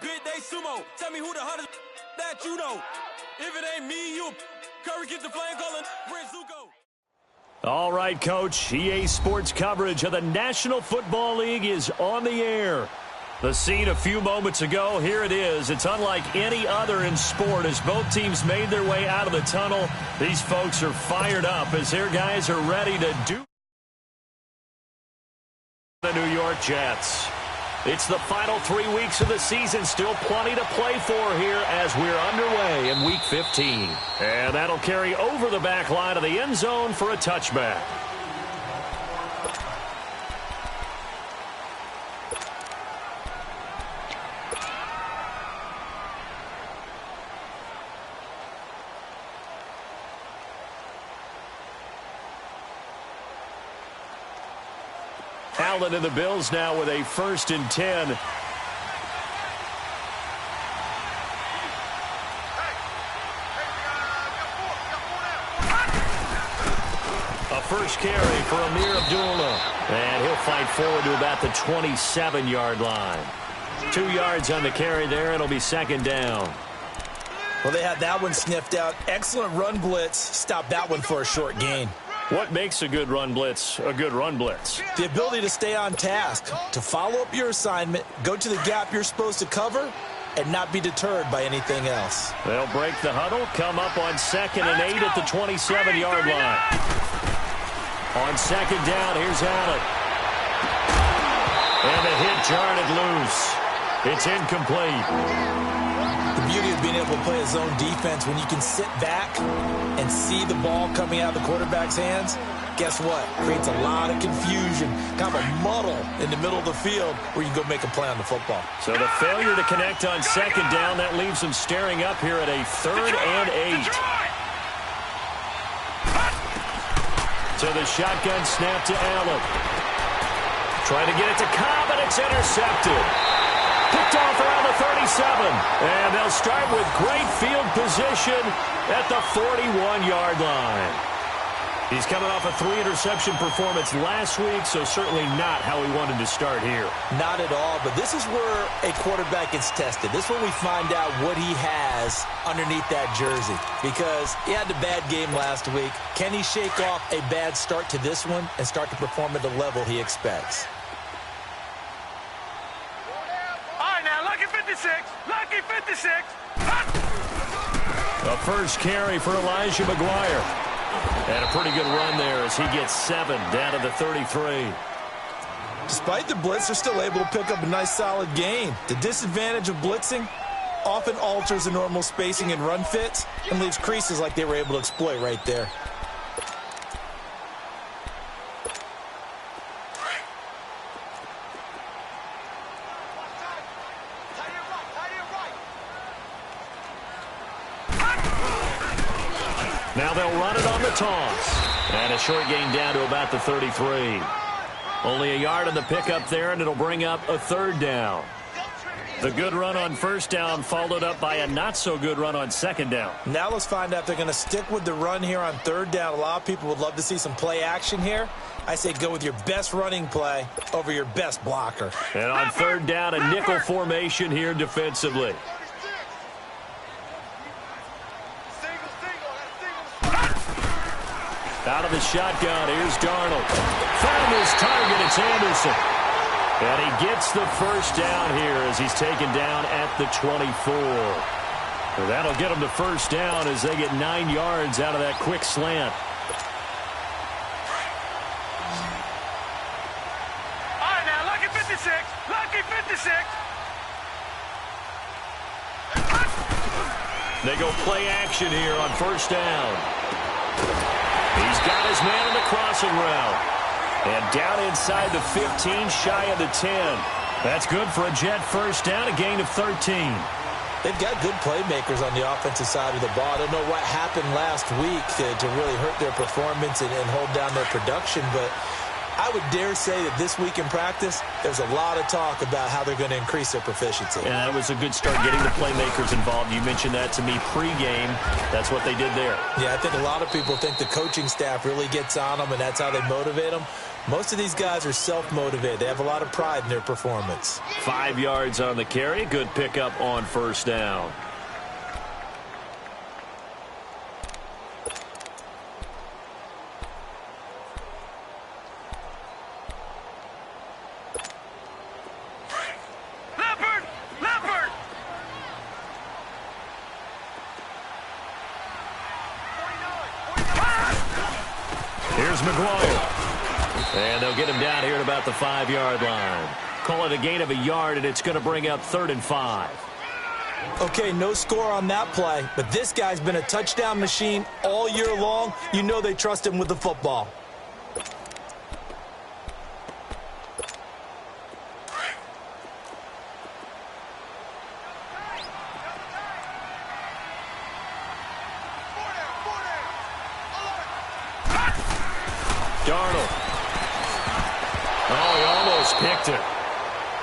big day sumo. Tell me who the hottest that you know. If it ain't me, you. Curry get the flame calling. Prince Zuko. All right, Coach. EA Sports coverage of the National Football League is on the air. The scene a few moments ago, here it is. It's unlike any other in sport as both teams made their way out of the tunnel. These folks are fired up as their guys are ready to do the New York Jets. It's the final 3 weeks of the season. Still plenty to play for here as we're underway in Week 15. And that'll carry over the back line of the end zone for a touchback. Allen and the Bills now with a 1st and 10. A first carry for Amir Abdullah. And he'll fight forward to about the 27-yard line. 2 yards on the carry there. It'll be 2nd down. Well, they had that one sniffed out. Excellent run blitz. Stop that one for a short gain. What makes a good run blitz a good run blitz? The ability to stay on task, to follow up your assignment, go to the gap you're supposed to cover, and not be deterred by anything else. They'll break the huddle, come up on 2nd and 8 at the 27-yard line. On 2nd down, here's Allen. And the hit jarred it loose. It's incomplete. The beauty of being able to play a zone defense when you can sit back and see the ball coming out of the quarterback's hands, guess what? Creates a lot of confusion, kind of a muddle in the middle of the field where you can go make a play on the football. So the failure to connect on 2nd down, that leaves them staring up here at a 3rd and 8. So the shotgun snap to Allen. Trying to get it to Cobb, and it's intercepted. Picked off around the 37. And they'll start with great field position at the 41-yard line. He's coming off a 3-interception performance last week, so certainly not how he wanted to start here. Not at all, but this is where a quarterback gets tested. This is when we find out what he has underneath that jersey. Because he had a bad game last week. Can he shake off a bad start to this one and start to perform at the level he expects? Lucky 56. A first carry for Elijah McGuire. And a pretty good run there as he gets 7 down to the 33. Despite the blitz, they're still able to pick up a nice solid gain. The disadvantage of blitzing often alters the normal spacing and run fits and leaves creases like they were able to exploit right there. Now they'll run it on the toss. And a short gain down to about the 33. Only a yard on the pickup there, and it'll bring up a 3rd down. The good run on 1st down followed up by a not-so-good run on 2nd down. Now let's find out if they're going to stick with the run here on 3rd down. A lot of people would love to see some play action here. I say go with your best running play over your best blocker. And on 3rd down, a nickel formation here defensively. Out of the shotgun, here's Darnold. Found his target, it's Anderson. And he gets the 1st down here as he's taken down at the 24. So that'll get him the 1st down as they get 9 yards out of that quick slant. All right, now, lucky 56. Lucky 56. They go play action here on 1st down. He's got his man in the crossing route. And down inside the 15, shy of the 10. That's good for a Jet 1st down, a gain of 13. They've got good playmakers on the offensive side of the ball. I don't know what happened last week to really hurt their performance and hold down their production, but I would dare say that this week in practice, there's a lot of talk about how they're going to increase their proficiency. Yeah, that was a good start getting the playmakers involved. You mentioned that to me pregame. That's what they did there. Yeah, I think a lot of people think the coaching staff really gets on them, and that's how they motivate them. Most of these guys are self-motivated. They have a lot of pride in their performance. 5 yards on the carry. Good pickup on first down. Here's McGuire. And they'll get him down here at about the 5-yard line. Call it a gain of a yard, and it's going to bring up 3rd and 5. Okay, no score on that play, but this guy's been a touchdown machine all year long. You know they trust him with the football. Darnold. Oh, he almost picked it.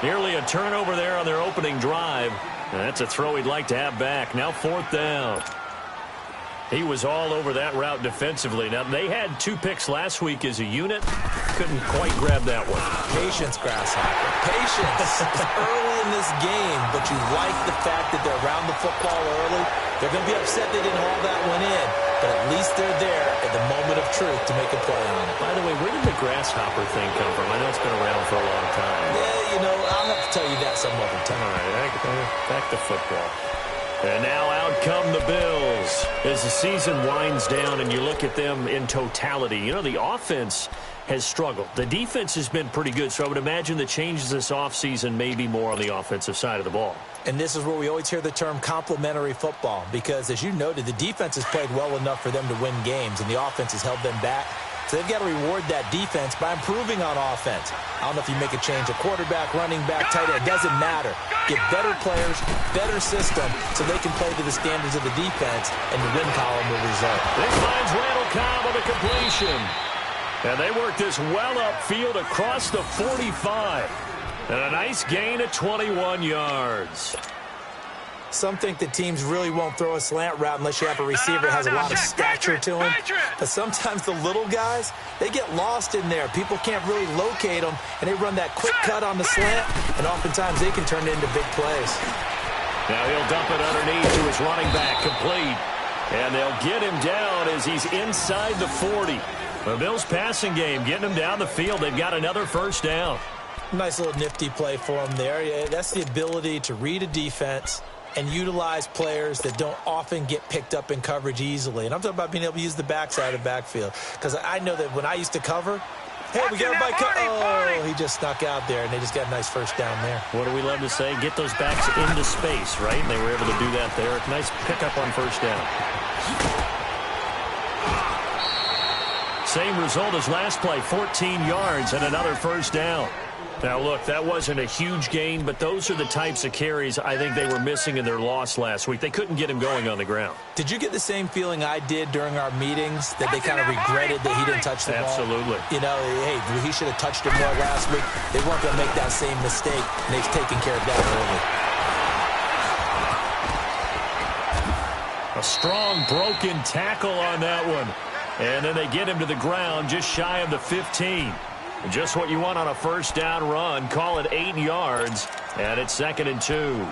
Nearly a turnover there on their opening drive. And that's a throw he'd like to have back. Now 4th down. He was all over that route defensively. Now, they had 2 picks last week as a unit. Couldn't quite grab that one. Patience, Grasshopper. Patience. It's early in this game, but you like the fact that they're around the football early. They're going to be upset they didn't haul that one in, but at least they're there at the moment of truth to make a play on it. By the way, where did the grasshopper thing come from? I know it's been around for a long time. Yeah, you know, I'll have to tell you that some other time. All right, back to football. And now out come the Bills as the season winds down and you look at them in totality. You know, the offense has struggled. The defense has been pretty good, so I would imagine the changes this offseason may be more on the offensive side of the ball. And this is where we always hear the term complementary football because, as you noted, the defense has played well enough for them to win games, and the offense has held them back. So they've got to reward that defense by improving on offense. I don't know if you make a change, a quarterback, running back, tight end, it doesn't matter. Get better players, better system, so they can play to the standards of the defense, and the win column will result. This finds Randall Cobb with a completion. And they work this well upfield across the 45. And a nice gain of 21 yards. Some think that teams really won't throw a slant route unless you have a receiver that has a lot of stature to him. But sometimes the little guys, they get lost in there. People can't really locate them, and they run that quick cut on the slant, and oftentimes they can turn it into big plays. Now he'll dump it underneath to his running back, complete. And they'll get him down as he's inside the 40. The Bills' passing game getting him down the field. They've got another first down. Nice little nifty play for him there. Yeah, that's the ability to read a defense and utilize players that don't often get picked up in coverage easily. And I'm talking about being able to use the backside of the backfield. Because I know that when I used to cover, hey, we got everybody Oh, he just snuck out there, and they just got a nice first down there. What do we love to say? Get those backs into space, right? And they were able to do that there. Nice pickup on first down. Same result as last play, 14 yards and another first down. Now, look, that wasn't a huge gain, but those are the types of carries I think they were missing in their loss last week. They couldn't get him going on the ground. Did you get the same feeling I did during our meetings, that they kind of regretted that he didn't touch the ball? Absolutely. You know, hey, he should have touched it more last week. They weren't going to make that same mistake, and they've taken care of that early. A strong broken tackle on that one. And then they get him to the ground just shy of the 15. Just what you want on a first down run. Call it 8 yards, and it's 2nd and 2.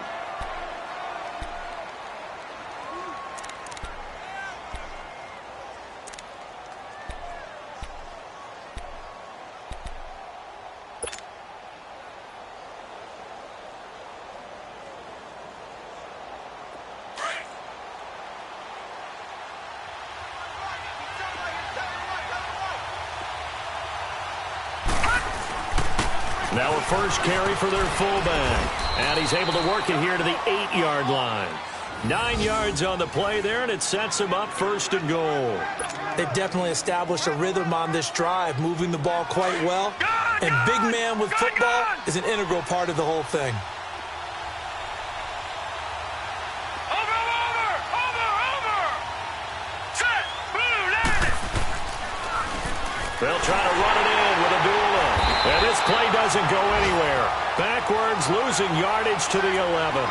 Now a first carry for their fullback. And he's able to work it here to the 8-yard line. 9 yards on the play there, and it sets him up 1st and goal. They've definitely established a rhythm on this drive, moving the ball quite well. And big man with football is an integral part of the whole thing. They'll try to run it in with Abdullah. And this play doesn't go anywhere. Backwards, losing yardage to the 11.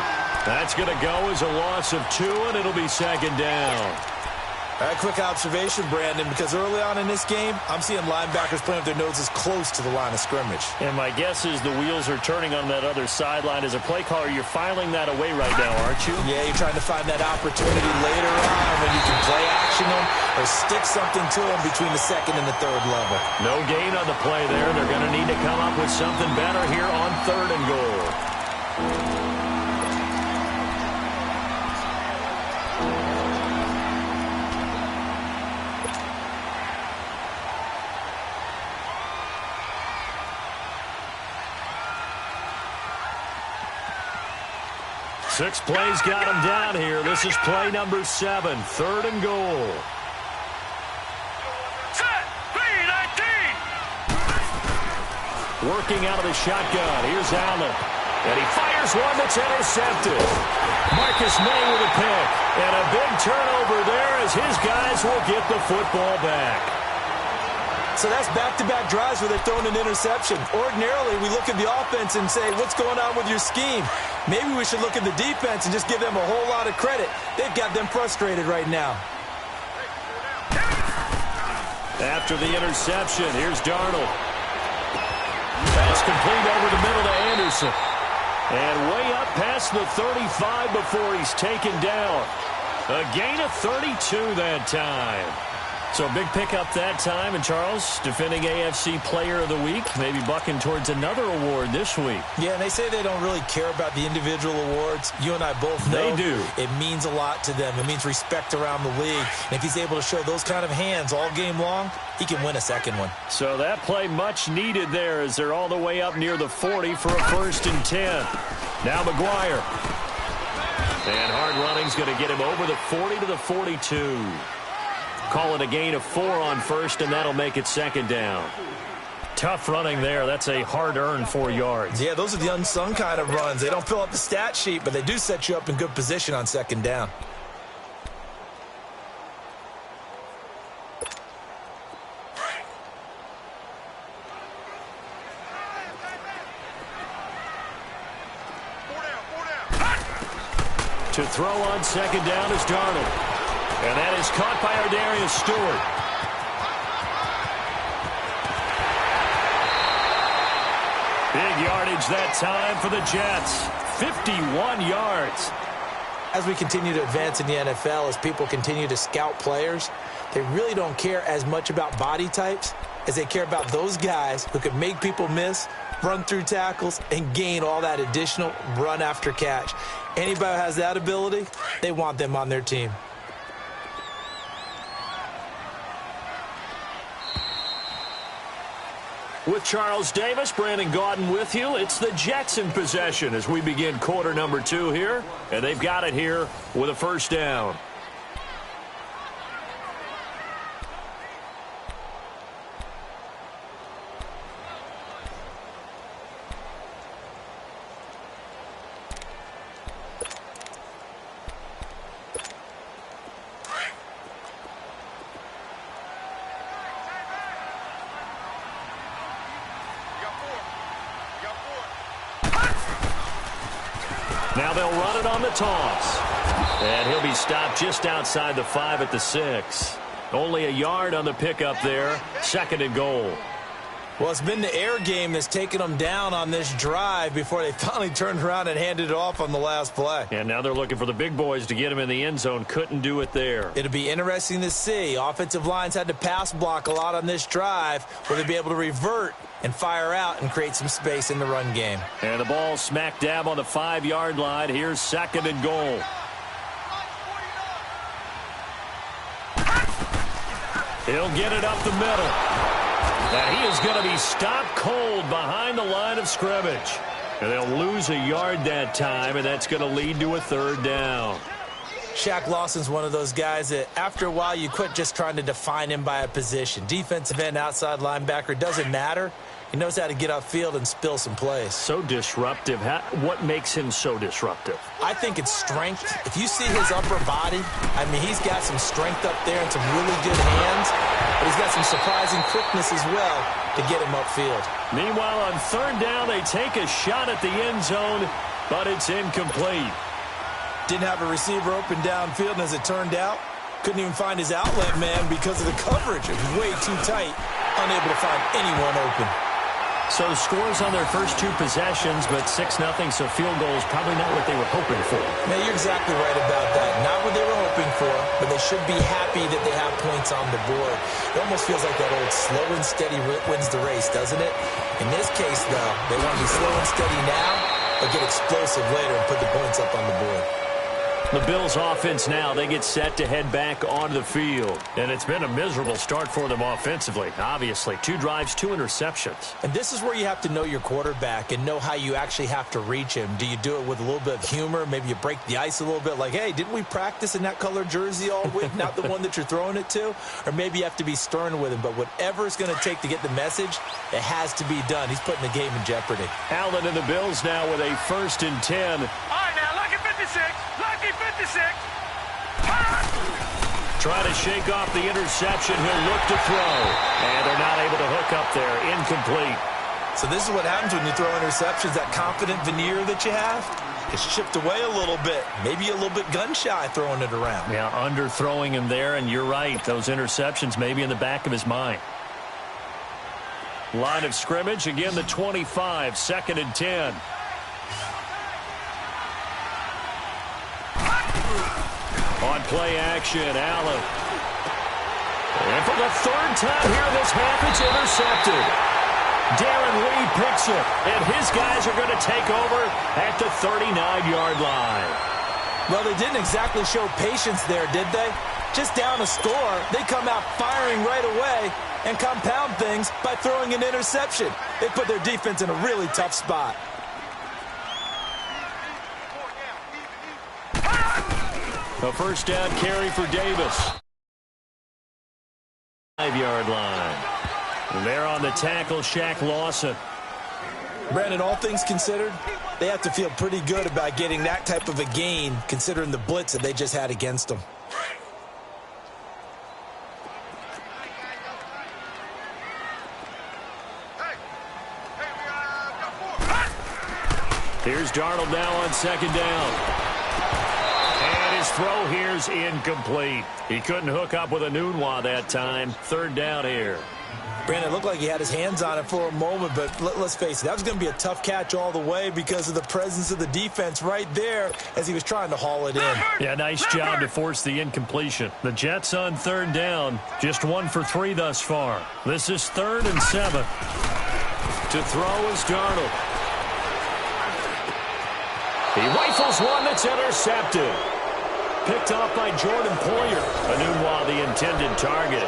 That's going to go as a loss of 2, and it'll be 2nd down. A quick observation, Brandon, because early on in this game, I'm seeing linebackers playing with their noses close to the line of scrimmage. And my guess is the wheels are turning on that other sideline. As a play caller, you're filing that away right now, aren't you? Yeah, you're trying to find that opportunity later on when you can play action them or stick something to them between the second and the third level. No gain on the play there. They're going to need to come up with something better here on 3rd and goal. Six plays got him down here. This is play number 7, 3rd and goal. Set, B-19. Working out of the shotgun. Here's Allen. And he fires one that's intercepted. Marcus May with a pick. And a big turnover there as his guys will get the football back. So that's back-to-back drives where they're throwing an interception. Ordinarily, we look at the offense and say, what's going on with your scheme? Maybe we should look at the defense and just give them a whole lot of credit. They've got them frustrated right now. After the interception, here's Darnold. That's complete over the middle to Anderson. And way up past the 35 before he's taken down. A gain of 32 that time. So a big pickup that time. And Charles, defending AFC Player of the Week, maybe bucking towards another award this week. Yeah, and they say they don't really care about the individual awards. You and I both know they do. It means a lot to them. It means respect around the league. And if he's able to show those kind of hands all game long, he can win a second one. So that play much needed there as they're all the way up near the 40 for a 1st and 10. Now McGuire. And hard running's going to get him over the 40 to the 42. Call it a gain of 4 on 1st, and that'll make it 2nd down. Tough running there. That's a hard-earned 4 yards. Yeah, those are the unsung kind of runs. They don't fill up the stat sheet, but they do set you up in good position on 2nd down. To throw on 2nd down is Darnold. And that is caught by Ardarius Stewart. Big yardage that time for the Jets. 51 yards. As we continue to advance in the NFL, as people continue to scout players, they really don't care as much about body types as they care about those guys who can make people miss, run through tackles, and gain all that additional run after catch. Anybody who has that ability, they want them on their team. With Charles Davis, Brandon Gaudin with you. It's the Jets in possession as we begin quarter number 2 here. And they've got it here with a 1st down. Now they'll run it on the toss. And he'll be stopped just outside the 5 at the 6. Only a yard on the pickup there. 2nd and goal. Well, it's been the air game that's taken them down on this drive before they finally turned around and handed it off on the last play. And now they're looking for the big boys to get him in the end zone. Couldn't do it there. It'll be interesting to see. Offensive lines had to pass block a lot on this drive. Will they be able to revert and fire out and create some space in the run game? And the ball smack dab on the 5-yard line. Here's 2nd and goal. He'll get it up the middle. And he is going to be stopped cold behind the line of scrimmage. And they'll lose a yard that time, and that's going to lead to a 3rd down. Shaq Lawson's one of those guys that after a while you quit just trying to define him by a position. Defensive end, outside linebacker, doesn't matter. He knows how to get upfield and spill some plays. So disruptive. What makes him so disruptive? I think it's strength. If you see his upper body, I mean, he's got some strength up there and some really good hands, but he's got some surprising quickness as well to get him upfield. Meanwhile, on 3rd down, they take a shot at the end zone, but it's incomplete. Didn't have a receiver open downfield, and as it turned out, Couldn't even find his outlet man because of the coverage. It was way too tight, unable to find anyone open. So scores on their first two possessions, but 6-0, so field goals probably not what they were hoping for. Now, you're exactly right about that. Not what they were hoping for, but they should be happy that they have points on the board. It almost feels like that old slow and steady wins the race, doesn't it? In this case, though, they want to be slow and steady now, but get explosive later and put the points up on the board. The Bills offense now, they get set to head back onto the field. And it's been a miserable start for them offensively, obviously. 2 drives, 2 interceptions. And this is where you have to know your quarterback and know how you actually have to reach him. Do you do it with a little bit of humor? Maybe you break the ice a little bit, like, hey, didn't we practice in that color jersey all week, not the one that you're throwing it to? Or maybe you have to be stern with him. But whatever it's going to take to get the message, it has to be done. He's putting the game in jeopardy. Allen and the Bills now with a 1st and 10. All right, now, lucky 56. Lucky 56. Trying to shake off the interception. He'll look to throw. And they're not able to hook up there. Incomplete. So this is what happens when you throw interceptions. That confident veneer that you have, it's chipped away a little bit. Maybe a little bit gun-shy throwing it around. Yeah, underthrowing him there, and you're right. Those interceptions maybe in the back of his mind. Line of scrimmage, again the 25, 2nd and 10. On play action, Allen. And for the 3rd time here in this half, it's intercepted. Darren Lee picks it, and his guys are going to take over at the 39-yard line. Well, they didn't exactly show patience there, did they? Just down a score, they come out firing right away and compound things by throwing an interception. They put their defense in a really tough spot. A 1st down carry for Davis. 5-yard line. And there on the tackle, Shaq Lawson. Brandon, all things considered, they have to feel pretty good about getting that type of a gain, considering the blitz that they just had against them. Here's Darnold now on 2nd down. His throw here's incomplete. He couldn't hook up with a Nunwa that time. 3rd down here. Brandon, it looked like he had his hands on it for a moment, but let's face it, that was going to be a tough catch all the way because of the presence of the defense right there as he was trying to haul it in. Yeah, nice job to force the incompletion. The Jets on 3rd down, just 1 for 3 thus far. This is 3rd and 7. To throw is Darnold. He rifles one that's intercepted. Picked off by Jordan Poyer. Anunwa, the intended target.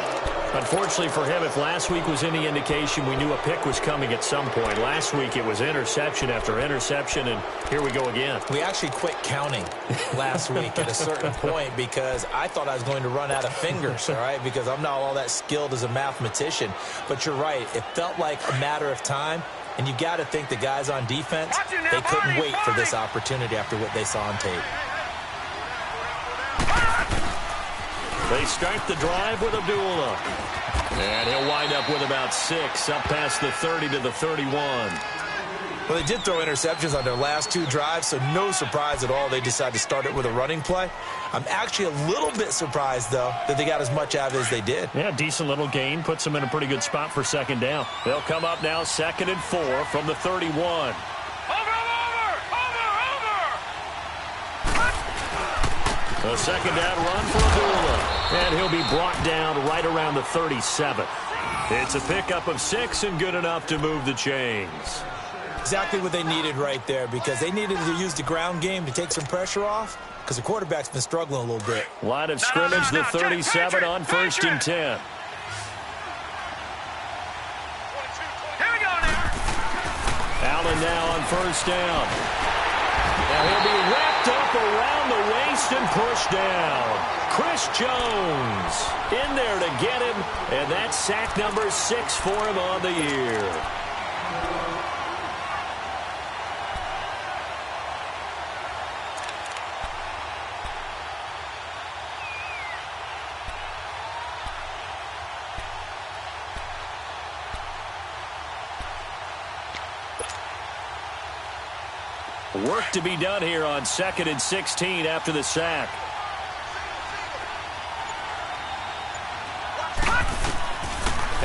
Unfortunately for him, if last week was any indication, we knew a pick was coming at some point. Last week it was interception after interception, and here we go again. We actually quit counting last week at a certain point because I thought I was going to run out of fingers, all right, because I'm not all that skilled as a mathematician. But you're right. It felt like a matter of time, and you got to think the guys on defense, they couldn't wait for this opportunity after what they saw on tape. They start the drive with Abdullah. And he'll wind up with about 6, up past the 30 to the 31. Well, they did throw interceptions on their last 2 drives, so no surprise at all they decided to start it with a running play. I'm actually a little bit surprised, though, that they got as much out of it as they did. Yeah, decent little gain. Puts them in a pretty good spot for 2nd down. They'll come up now 2nd and 4 from the 31. A 2nd down run for Abdullah. And he'll be brought down right around the 37. It's a pickup of 6 and good enough to move the chains. Exactly what they needed right there because they needed to use the ground game to take some pressure off because the quarterback's been struggling a little bit. Line of scrimmage, the 37 on 1st and 10. Here we go now. Allen now on 1st down. Now he'll be wrapped up around the waist and pushed down. Chris Jones in there to get him, and that's sack number 6 for him on the year. Work to be done here on 2nd and 16 after the sack.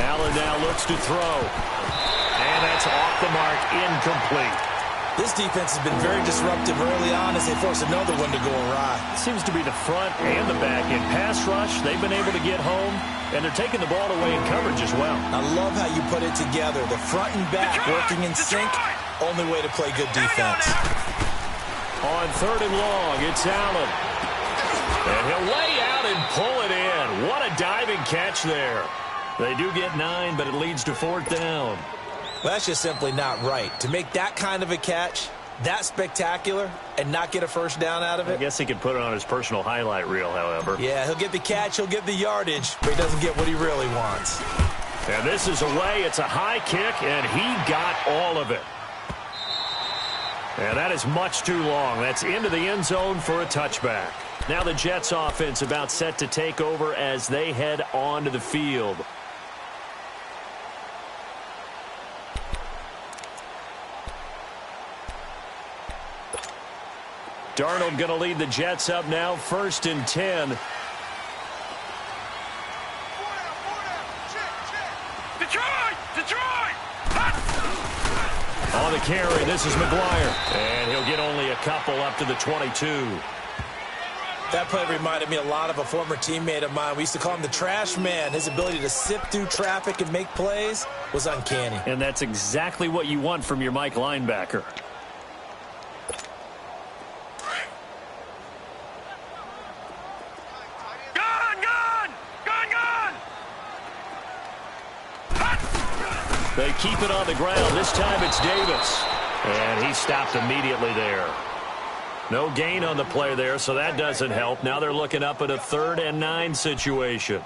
Allen now looks to throw. And that's off the mark, incomplete. This defense has been very disruptive early on as they force another one to go awry. Seems to be the front and the back end. Pass rush, they've been able to get home, and they're taking the ball away in coverage as well. I love how you put it together. The front and back working in sync, only way to play good defense. On 3rd and long, it's Allen. And he'll lay out and pull it in. What a diving catch there. They do get 9, but it leads to 4th down. Well, that's just simply not right. To make that kind of a catch, that spectacular, and not get a first down out of it. I guess he could put it on his personal highlight reel, however. Yeah, he'll get the catch, he'll get the yardage, but he doesn't get what he really wants. And this is away. It's a high kick, and he got all of it. And that is much too long. That's into the end zone for a touchback. Now the Jets offense about set to take over as they head onto the field. Darnold going to lead the Jets up now, 1st and 10. Detroit! On the carry, this is McGuire. And he'll get only a couple up to the 22. That play reminded me a lot of a former teammate of mine. We used to call him the trash man. His ability to sift through traffic and make plays was uncanny. And that's exactly what you want from your Mike linebacker. They keep it on the ground. This time it's Davis. And he stopped immediately there. No gain on the play there, so that doesn't help. Now they're looking up at a 3rd and 9 situation.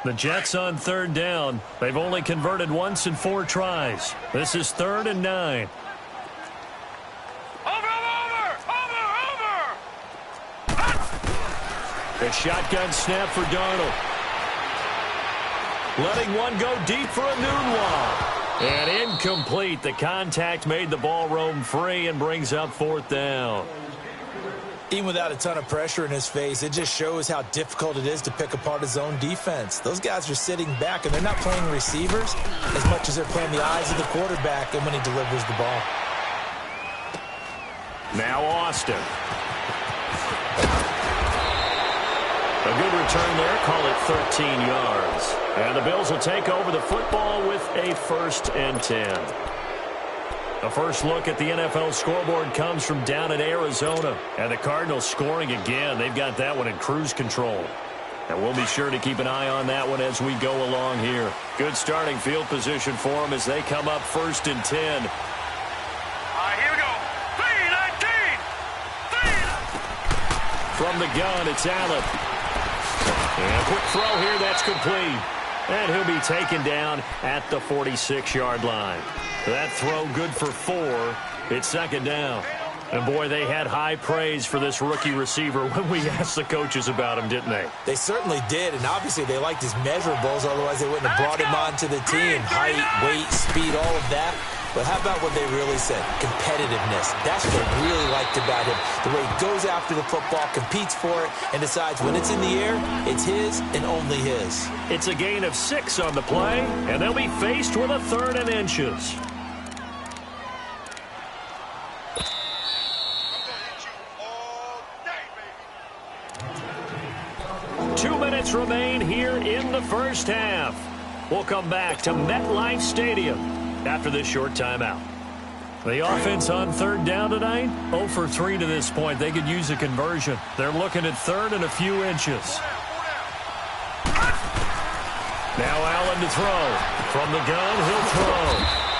The Jets on 3rd down. They've only converted once in 4 tries. This is 3rd and 9. A shotgun snap for Darnold. Letting one go deep for a Nunwa. And incomplete. The contact made the ball roam free and brings up 4th down. Even without a ton of pressure in his face, it just shows how difficult it is to pick apart his own defense. Those guys are sitting back, and they're not playing receivers as much as they're playing the eyes of the quarterback and when he delivers the ball. Now Austin. A good return there. Call it 13 yards. And the Bills will take over the football with a 1st and 10. A first look at the NFL scoreboard comes from down in Arizona. And the Cardinals scoring again. They've got that one in cruise control. And we'll be sure to keep an eye on that one as we go along here. Good starting field position for them as they come up 1st and 10. All right, here we go. 3-19. From the gun, it's Allen. And a quick throw here, that's complete. And he'll be taken down at the 46-yard line. That throw good for 4. It's 2nd down. And, boy, they had high praise for this rookie receiver when we asked the coaches about him, didn't they? They certainly did, and obviously they liked his measurables, otherwise they wouldn't have brought him onto the team. Height, weight, speed, all of that. But how about what they really said? Competitiveness. That's what they really liked about him. The way he goes after the football, competes for it, and decides when it's in the air, it's his and only his. It's a gain of 6 on the play, and they'll be faced with a 3rd and inches. Remain here in the first half. We'll come back to MetLife Stadium after this short timeout. The offense on 3rd down tonight, 0 for 3 to this point. They could use a conversion. They're looking at 3rd and a few inches. Now Allen to throw. From the gun, he'll throw.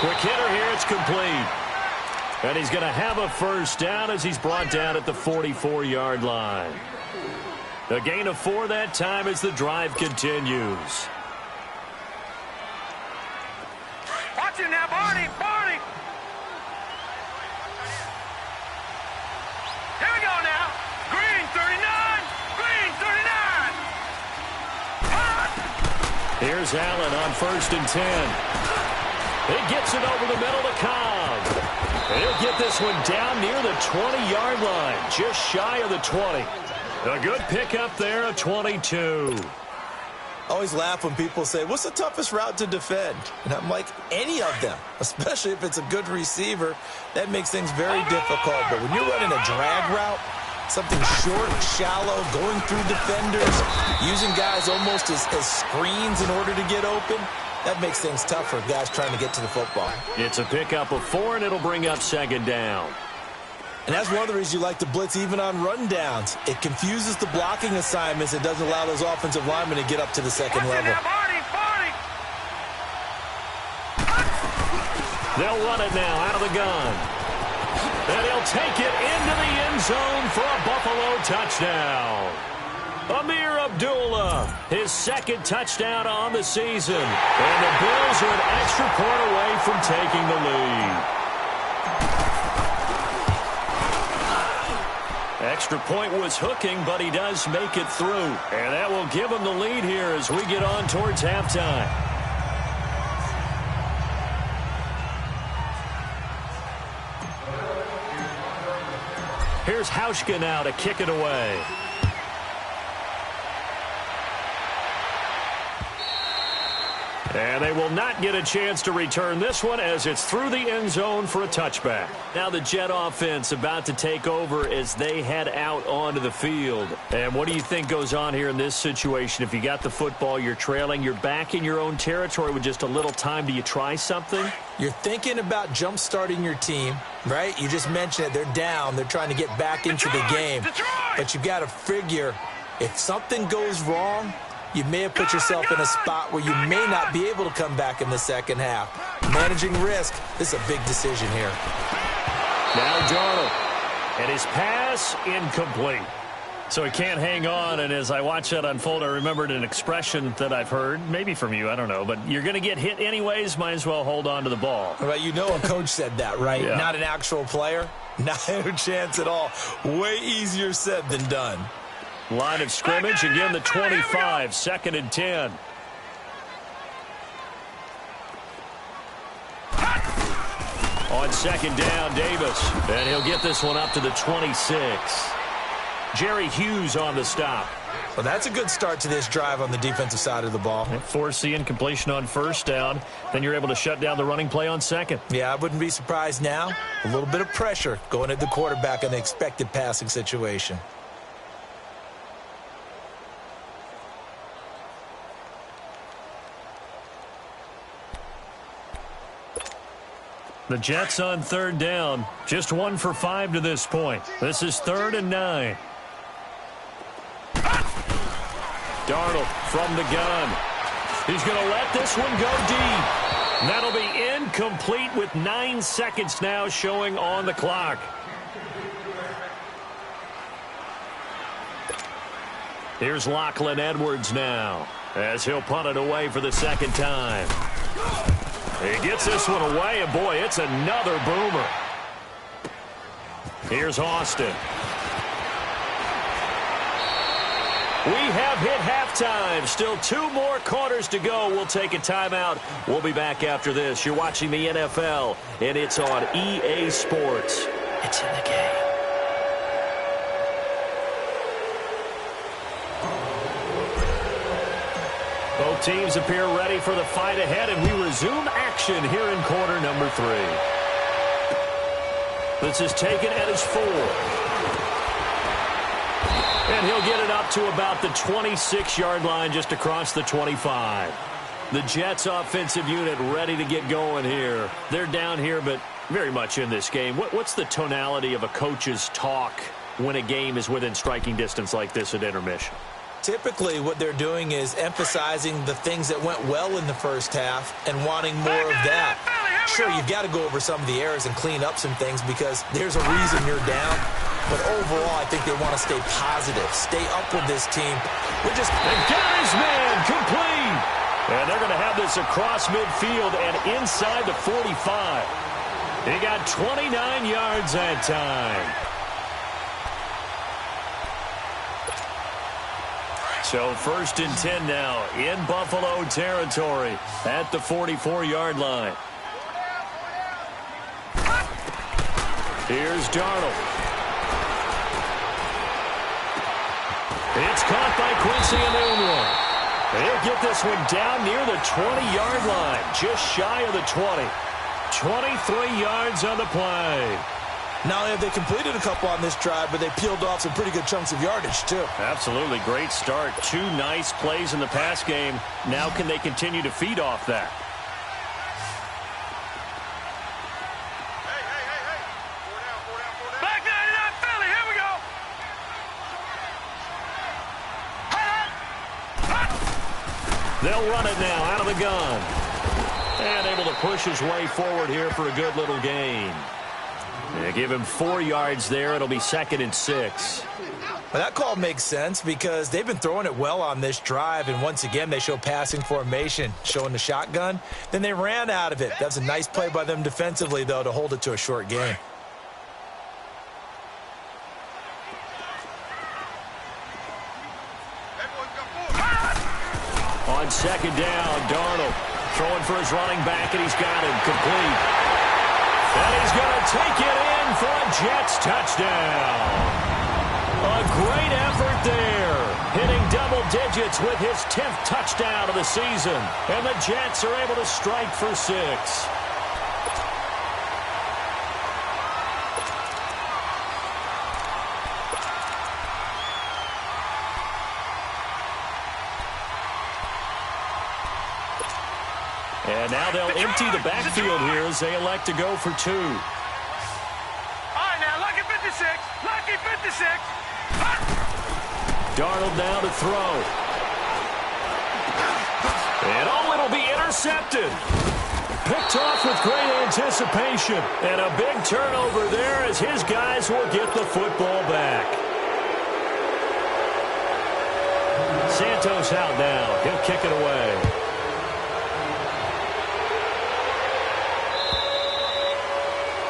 Quick hitter here, it's complete. And he's going to have a 1st down as he's brought down at the 44-yard line. A gain of 4 that time as the drive continues. Watch him now, Barney! Here we go now. Green 39! Green 39! Here's Allen on 1st and 10. He gets it over the middle to Cobb. And he'll get this one down near the 20-yard line, just shy of the 20. A good pickup there, a 22. I always laugh when people say, what's the toughest route to defend? And I'm like, any of them, especially if it's a good receiver. That makes things very difficult. But when you're running a drag route, something short, shallow, going through defenders, using guys almost as screens in order to get open, that makes things tough for guys trying to get to the football. It's a pickup of 4, and it'll bring up second down. And that's one of the reasons you like to blitz even on rundowns. It confuses the blocking assignments. It doesn't allow those offensive linemen to get up to the second level. They'll run it now out of the gun. And he'll take it into the end zone for a Buffalo touchdown. Amir Abdullah, his second touchdown on the season. And the Bills are an extra point away from taking the lead. Extra point was hooking, but he does make it through. And that will give him the lead here as we get on towards halftime. Here's Hauschka now to kick it away. And they will not get a chance to return this one as it's through the end zone for a touchback. Now the Jet offense about to take over as they head out onto the field. And what do you think goes on here in this situation? If you got the football, you're trailing, you're back in your own territory with just a little time. Do you try something? You're thinking about jump-starting your team, right? You just mentioned it. They're down. They're trying to get back into the game. But you've got to figure if something goes wrong, you may have put yourself in a spot where you may not be able to come back in the second half. Managing risk, this is a big decision here. Now Darnold, and his pass incomplete. So he can't hang on, and as I watch that unfold, I remembered an expression that I've heard, maybe from you, I don't know, but you're going to get hit anyways, might as well hold on to the ball. Well, you know a coach said that, right? Yeah. Not an actual player. Not a chance at all. Way easier said than done. Line of scrimmage, again the 25, 2nd and 10. On 2nd down, Davis. And he'll get this one up to the 26. Jerry Hughes on the stop. Well, that's a good start to this drive on the defensive side of the ball. Force the incompletion on 1st down. Then you're able to shut down the running play on 2nd. Yeah, I wouldn't be surprised now. A little bit of pressure going at the quarterback in the expected passing situation. The Jets on 3rd down. Just 1 for 5 to this point. This is 3rd and 9. Darnold from the gun. He's going to let this one go deep. That'll be incomplete with 9 seconds now showing on the clock. Here's Lachlan Edwards now as he'll punt it away for the 2nd time. He gets this one away, and boy, it's another boomer. Here's Austin. We have hit halftime. Still 2 more quarters to go. We'll take a timeout. We'll be back after this. You're watching the NFL, and it's on EA Sports. It's in the game. Both teams appear ready for the fight ahead, and we resume action here in quarter number 3. This is taken at his 4. And he'll get it up to about the 26-yard line just across the 25. The Jets offensive unit ready to get going here. They're down here, but very much in this game. What's the tonality of a coach's talk when a game is within striking distance like this at intermission? Typically, what they're doing is emphasizing the things that went well in the first half and wanting more of that. Sure, you've got to go over some of the errors and clean up some things because there's a reason you're down. But overall, I think they want to stay positive, stay up with this team. And got his man complete. And they're going to have this across midfield and inside the 45. He got 29 yards that time. So 1st and 10 now in Buffalo territory at the 44-yard line. Here's Darnold. It's caught by Quincy Enunwa. He'll get this one down near the 20-yard line, just shy of the 20. 23 yards on the play. Not only have they completed a couple on this drive, but they peeled off some pretty good chunks of yardage, too. Absolutely. Great start. 2 nice plays in the pass game. Now can they continue to feed off that? Black 99 Philly, here we go. They'll run it now out of the gun. And able to push his way forward here for a good little gain. They give him 4 yards there. It'll be 2nd and 6. Well, that call makes sense because they've been throwing it well on this drive, and once again they show passing formation, showing the shotgun. Then they ran out of it. That's a nice play by them defensively, though, to hold it to a short gain. On 2nd down, Darnold throwing for his running back, and he's got him complete. And he's going to take it in for a Jets touchdown. A great effort there, hitting double digits with his 10th touchdown of the season. And the Jets are able to strike for 6. And now they'll empty the backfield here as they elect to go for 2. All right, now, lucky 56. Lucky 56. Darnold now to throw. And it'll be intercepted. Picked off with great anticipation. And a big turnover there as his guys will get the football back. Santos out now. He'll kick it away.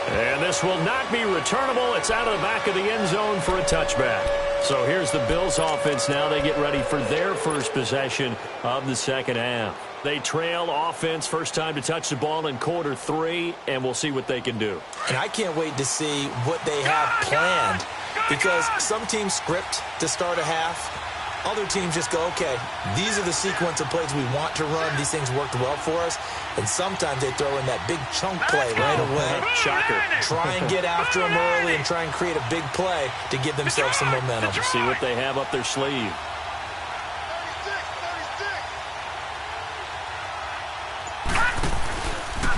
And this will not be returnable. It's out of the back of the end zone for a touchback. So here's the Bills offense now. They get ready for their first possession of the second half. They trail offense, first time to touch the ball in quarter 3, and we'll see what they can do. And I can't wait to see what they have planned because some teams script to start a half. Other teams just go, okay, these are the sequence of plays we want to run. These things worked well for us. And sometimes they throw in that big chunk play right away. Shocker. Try and get after them early and try and create a big play to give themselves some momentum. See what they have up their sleeve.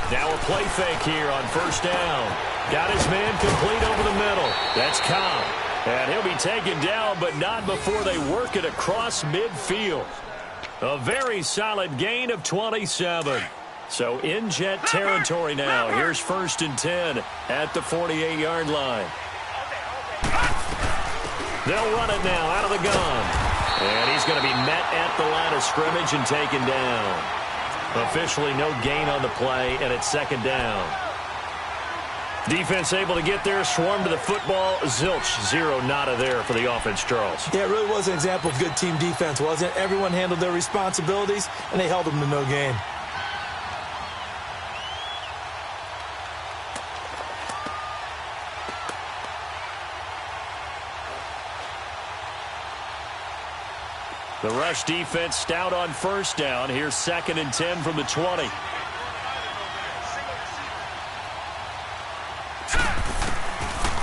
Now a play fake here on first down. Got his man complete over the middle. That's Cobb. And he'll be taken down, but not before they work it across midfield. A very solid gain of 27. So in Jet territory now. Here's 1st and 10 at the 48-yard line. They'll run it now out of the gun. And he's going to be met at the line of scrimmage and taken down. Officially no gain on the play, and it's 2nd down. Defense able to get there, swarm to the football. Zilch, 0 nada there for the offense, Charles. Yeah, it really was an example of good team defense, wasn't it? Everyone handled their responsibilities, and they held them to no gain. The rush defense stout on first down. Here's 2nd and 10 from the 20.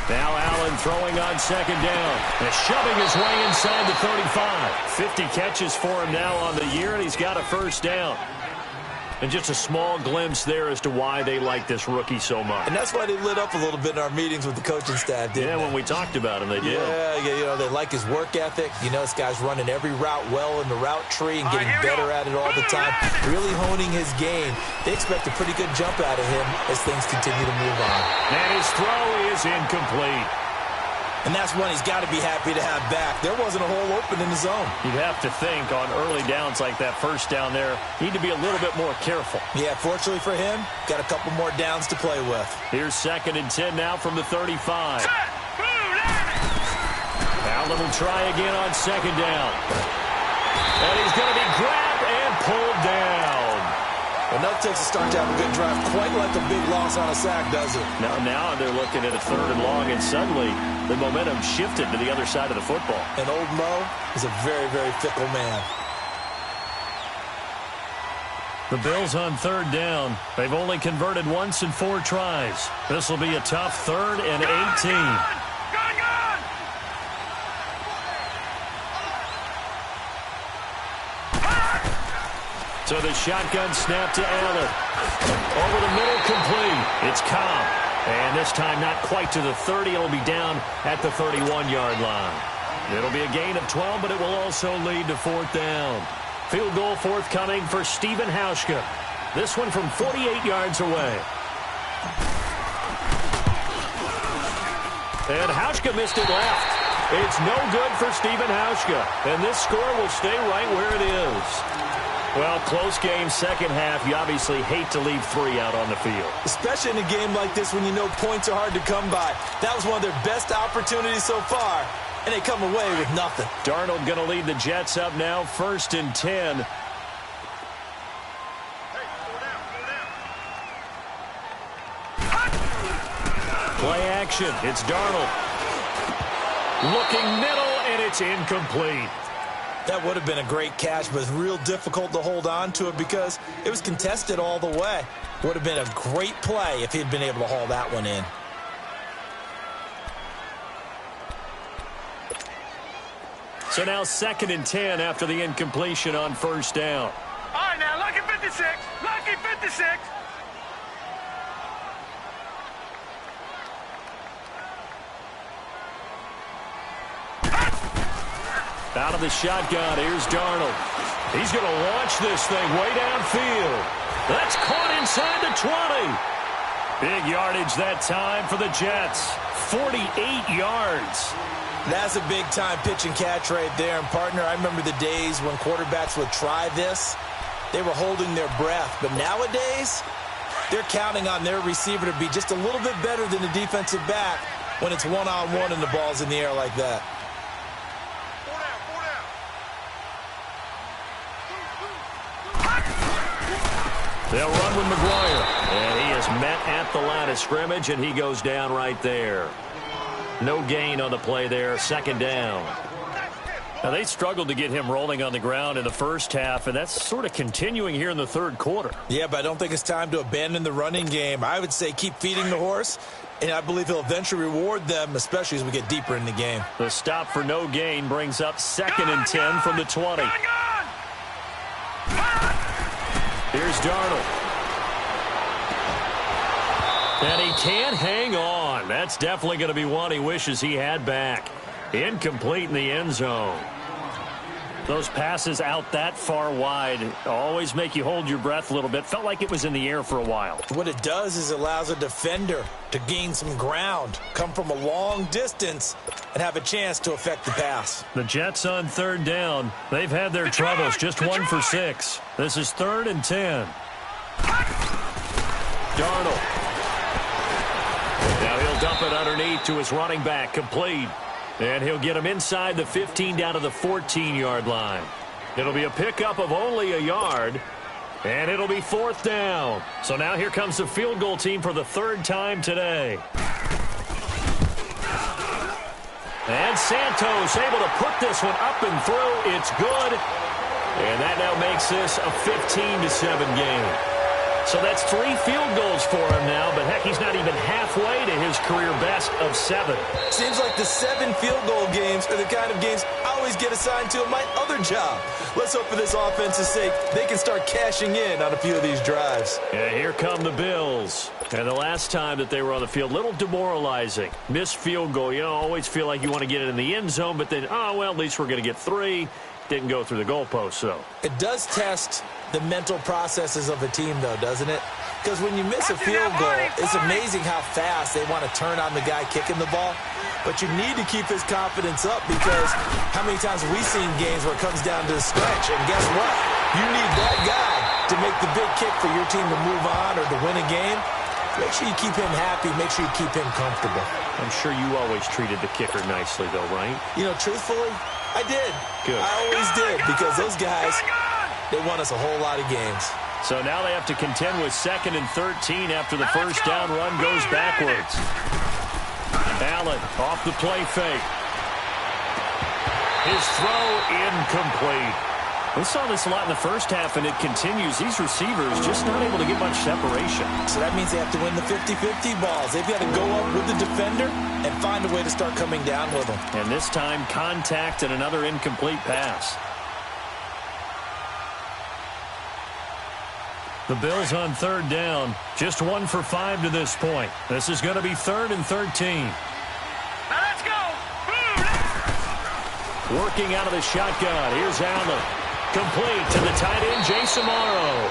Now Allen throwing on 2nd down. And shoving his way inside the 35. 50 catches for him now on the year, and he's got a first down. And just a small glimpse there as to why they like this rookie so much. And that's why they lit up a little bit in our meetings with the coaching staff, didn't they? When we talked about him, they did. Yeah, they like his work ethic. You know, this guy's running every route well in the route tree and getting better at it all the time, really honing his game. They expect a pretty good jump out of him as things continue to move on. And his throw is incomplete. And that's one he's got to be happy to have back. There wasn't a hole open in the zone. You'd have to think on early downs like that first down there, need to be a little bit more careful. Yeah, fortunately for him, got a couple more downs to play with. Here's 2nd and 10 now from the 35. Allen will try again on 2nd down. And he's going to be grabbed and pulled down. Well, nothing takes a start to have a good drive quite like a big loss on a sack, does it? Now they're looking at a 3rd and long, and suddenly the momentum shifted to the other side of the football. And old Mo is a very, very fickle man. The Bills on third down. They've only converted once in 4 tries. This will be a tough 3rd and 18. So the shotgun snap to Allen. Over the middle, complete. It's Cobb. And this time not quite to the 30. It'll be down at the 31-yard line. It'll be a gain of 12, but it will also lead to 4th down. Field goal forthcoming for Stephen Hauschka. This one from 48 yards away. And Hauschka missed it left. It's no good for Stephen Hauschka. And this score will stay right where it is. Well, close game, second half. You obviously hate to leave 3 out on the field. Especially in a game like this when you know points are hard to come by. That was one of their best opportunities so far, and they come away with nothing. Darnold going to lead the Jets up now, 1st and 10. Play action. It's Darnold. Looking middle, and it's incomplete. That would have been a great catch, but it's real difficult to hold on to it because it was contested all the way. Would have been a great play if he had been able to haul that one in. So now 2nd and 10 after the incompletion on 1st down. All right, now, lucky 56. Lucky 56. Out of the shotgun, here's Darnold. He's going to launch this thing way downfield. That's caught inside the 20. Big yardage that time for the Jets. 48 yards. That's a big-time pitch and catch right there. And, partner, I remember the days when quarterbacks would try this. They were holding their breath. But nowadays, they're counting on their receiver to be just a little bit better than the defensive back when it's one-on-one and the ball's in the air like that. They'll run with McGuire. And he is met at the line of scrimmage, and he goes down right there. No gain on the play there, 2nd down. Now, they struggled to get him rolling on the ground in the first half, and that's sort of continuing here in the 3rd quarter. Yeah, but I don't think it's time to abandon the running game. I would say keep feeding the horse, and I believe he'll eventually reward them, especially as we get deeper in the game. The stop for no gain brings up 2nd and 10 from the 20. Here's Darnold. And he can't hang on. That's definitely going to be one he wishes he had back. Incomplete in the end zone. Those passes out that far wide always make you hold your breath a little bit. Felt like it was in the air for a while. What it does is it allows a defender to gain some ground, come from a long distance, and have a chance to affect the pass. The Jets on 3rd down. They've had their troubles, just 1 for 6. This is 3rd and 10. Darnold. Now he'll dump it underneath to his running back, complete. And he'll get him inside the 15 down to the 14-yard line. It'll be a pickup of only a yard, and it'll be 4th down. So now here comes the field goal team for the 3rd time today. And Santos able to put this one up and through. It's good. And that now makes this a 15-7 game. So that's 3 field goals for him now, but heck, he's not even halfway to his career best of 7. Seems like the 7 field goal games are the kind of games I always get assigned to in my other job. Let's hope for this offense's sake they can start cashing in on a few of these drives. Yeah, here come the Bills. And the last time that they were on the field, a little demoralizing. Missed field goal. You always feel like you want to get it in the end zone, but then, oh, well, at least we're going to get 3. Didn't go through the goalpost, though. It does test the mental processes of a team, though, doesn't it? Because when you miss a field goal, it's amazing how fast they want to turn on the guy kicking the ball. But you need to keep his confidence up because how many times have we seen games where it comes down to the stretch? And guess what? You need that guy to make the big kick for your team to move on or to win a game. Make sure you keep him happy. Make sure you keep him comfortable. I'm sure you always treated the kicker nicely, though, right? You know, truthfully, I did. Good. I always did because those guys, they won us a whole lot of games. So now they have to contend with 2nd and 13 after the first down run goes backwards. Allen off the play fake. His throw incomplete. We saw this a lot in the first half, and it continues. These receivers just not able to get much separation. So that means they have to win the 50-50 balls. They've got to go up with the defender and find a way to start coming down with them. And this time, contact and another incomplete pass. The Bills on third down. Just 1 for 5 to this point. This is going to be 3rd and 13. Now let's go. Working out of the shotgun. Here's Allen. Complete to the tight end, Jason Morrow.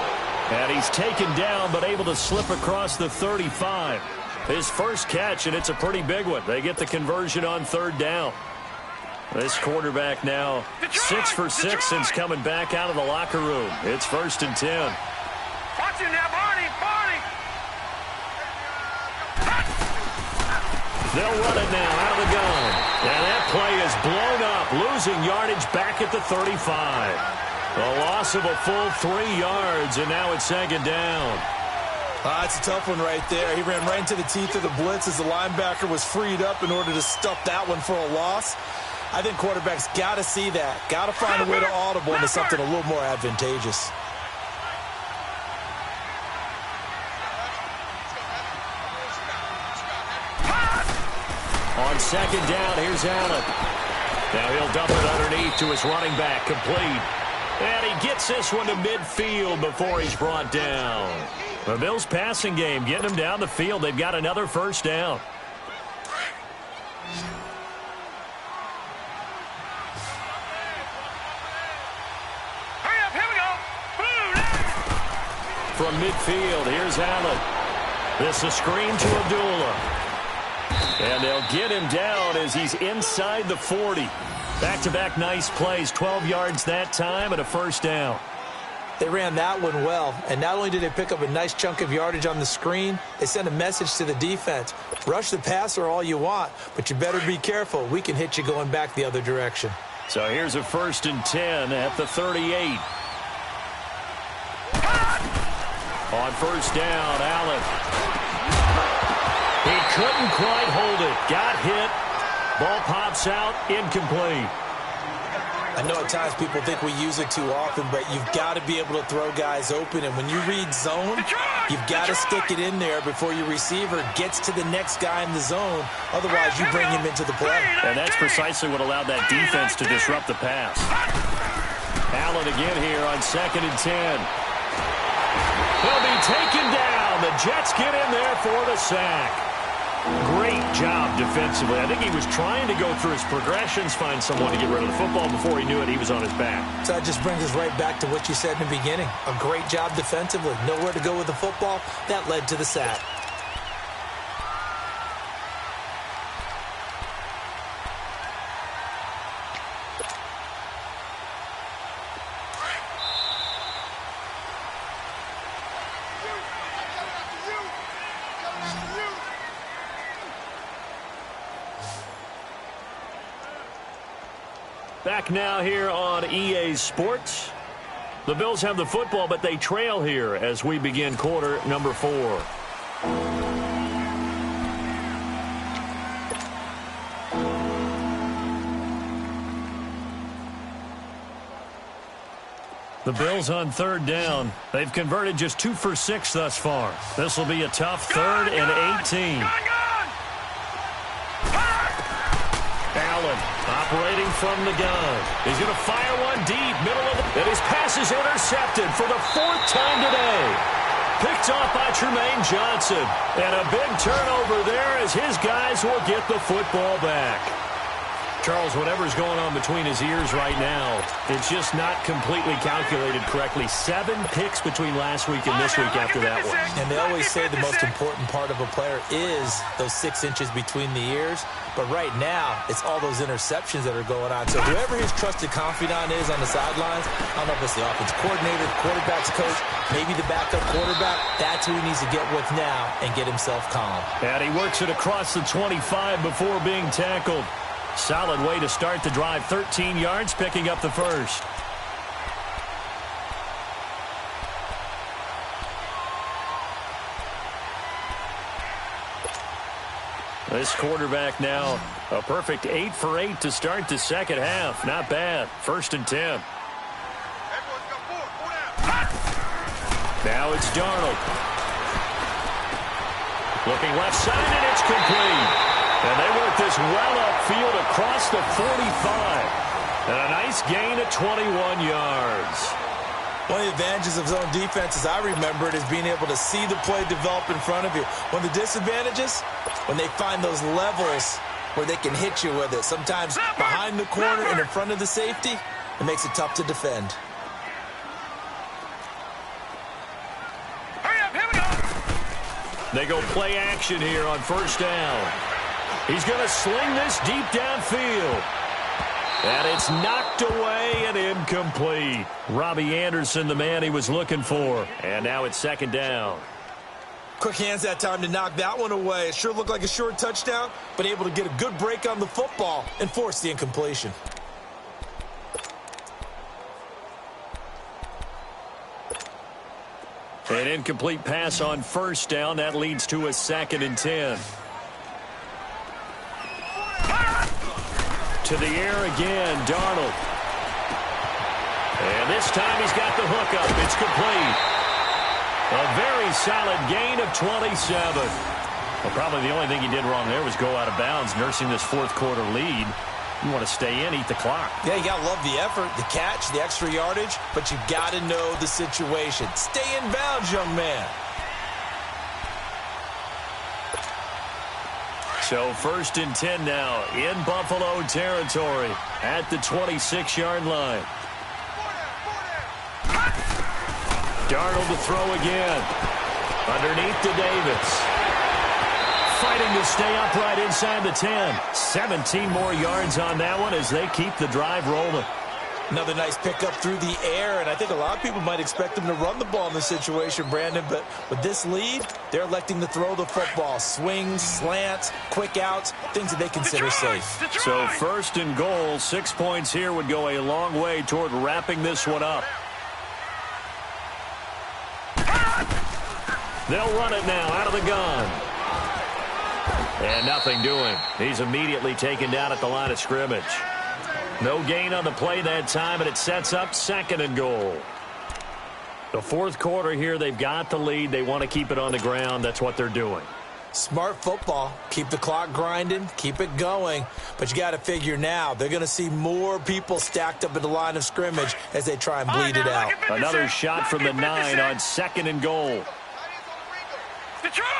And he's taken down, but able to slip across the 35. His first catch, and it's a pretty big one. They get the conversion on third down. This quarterback now 6 for 6 since coming back out of the locker room. It's 1st and 10. Watch him now, Barney. They'll run it now out of the gun. And that play is blown up, losing yardage back at the 35. A loss of a full 3 yards, and now it's 2nd down. It's a tough one right there. He ran right into the teeth of the blitz as the linebacker was freed up in order to stuff that one for a loss. I think quarterbacks got to see that. Got to find a way to audible into something a little more advantageous. On 2nd down, here's Allen. Now he'll dump it underneath to his running back, complete. And he gets this one to midfield before he's brought down. The Bills' passing game getting them down the field. They've got another 1st down. Hurry up, here we go. From midfield, here's Allen. This is a screen to Abdullah. And they'll get him down as he's inside the 40. Back-to-back nice plays, 12 yards that time and a 1st down. They ran that one well, and not only did they pick up a nice chunk of yardage on the screen, they sent a message to the defense. Rush the passer all you want, but you better be careful. We can hit you going back the other direction. So here's a 1st and 10 at the 38. On 1st down, Allen. He couldn't quite hold it. Got hit. Ball pops out. Incomplete. I know at times people think we use it too often, but you've got to be able to throw guys open. And when you read zone, you've got to stick it in there before your receiver gets to the next guy in the zone. Otherwise, you bring him into the play. And that's precisely what allowed that defense to disrupt the pass. Allen again here on 2nd and 10. He'll be taken down. The Jets get in there for the sack. Great job defensively. I think he was trying to go through his progressions, find someone to get rid of the football. Before he knew it, he was on his back. So that just brings us right back to what you said in the beginning. A great job defensively. Nowhere to go with the football. That led to the sack. Back now here on EA Sports. The Bills have the football, but they trail here as we begin quarter number 4. The Bills on 3rd down. They've converted just 2 for 6 thus far. This will be a tough 3rd and 18. Allen operating from the gun. He's going to fire one deep, middle of the... And his pass is intercepted for the 4th time today. Picked off by Tremaine Johnson. And a big turnover there as his guys will get the football back. Charles, whatever's going on between his ears right now, it's just not completely calculated correctly. 7 picks between last week and this week after that one. And they always say the most important part of a player is those 6 inches between the ears. But right now, it's all those interceptions that are going on. So whoever his trusted confidant is on the sidelines, I don't know if it's the offense coordinator, quarterback's coach, maybe the backup quarterback, that's who he needs to get with now and get himself calm. And he works it across the 25 before being tackled. Solid way to start the drive. 13 yards, picking up the 1st. This quarterback now a perfect 8 for 8 to start the second half. Not bad. 1st and 10. Now it's Darnold. Looking left side, and it's complete. And they work this well upfield across the 45. And a nice gain of 21 yards. One of the advantages of zone defense, as I remember it, is being able to see the play develop in front of you. One of the disadvantages, when they find those levels where they can hit you with it. Sometimes behind the corner and in front of the safety, it makes it tough to defend. They go play action here on 1st down. He's going to sling this deep downfield. And it's knocked away and incomplete. Robbie Anderson, the man he was looking for. And now it's 2nd down. Quick hands that time to knock that one away. It sure looked like a short touchdown, but able to get a good break on the football and force the incompletion. An incomplete pass on 1st down. That leads to a 2nd and 10. To the air again, Darnold. And this time he's got the hook up. It's complete. A very solid gain of 27. Well, probably the only thing he did wrong there was go out of bounds, nursing this 4th quarter lead. You want to stay in, eat the clock. Yeah, you got to love the effort, the catch, the extra yardage, but you got to know the situation. Stay in bounds, young man. So 1st and 10 now in Buffalo territory at the 26-yard line. Darnold to throw again. Underneath to Davis. Fighting to stay upright inside the 10. 17 more yards on that one as they keep the drive rolling. Another nice pickup through the air, and I think a lot of people might expect them to run the ball in this situation, Brandon, but with this lead, they're electing to throw the football. Swings, slants, quick outs, things that they consider safe. So 1st and goal, 6 points here would go a long way toward wrapping this one up. They'll run it now out of the gun. And nothing doing. He's immediately taken down at the line of scrimmage. No gain on the play that time, and it sets up 2nd and goal. The 4th quarter here, they've got the lead. They want to keep it on the ground. That's what they're doing. Smart football. Keep the clock grinding. Keep it going. But you got to figure now, they're going to see more people stacked up at the line of scrimmage as they try and bleed it out. Another shot from the 9 on 2nd and goal. Detroit!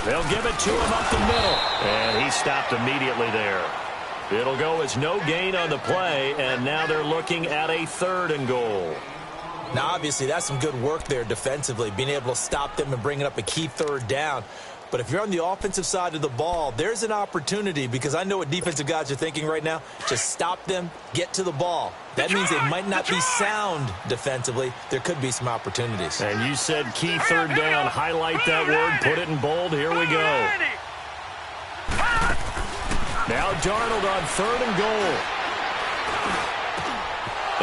They'll give it to him up the middle. And he stopped immediately there. It'll go as no gain on the play, and now they're looking at a 3rd and goal. Now, obviously, that's some good work there defensively, being able to stop them and bringing up a key 3rd down. But if you're on the offensive side of the ball, there's an opportunity, because I know what defensive guys are thinking right now. Just stop them, get to the ball. That means they might not be sound defensively. There could be some opportunities. And you said key 3rd down. Highlight that word. Put it in bold. Here we go. Now Darnold on 3rd and goal.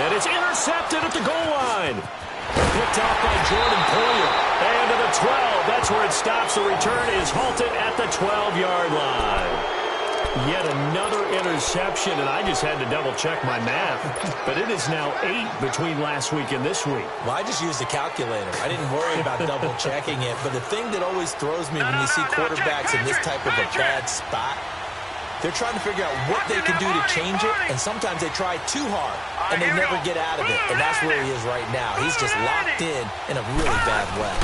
And it's intercepted at the goal line. Picked off by Jordan Poyer. And to the 12. That's where it stops. The return is halted at the 12-yard line. Yet another interception, and I just had to double-check my math. But it is now 8 between last week and this week. Well, I just used a calculator. I didn't worry about double-checking it. But the thing that always throws me when you see quarterbacks in this type of a bad spot, they're trying to figure out what they can do to change it, and sometimes they try too hard, and they never get out of it. And that's where he is right now. He's just locked in a really bad way.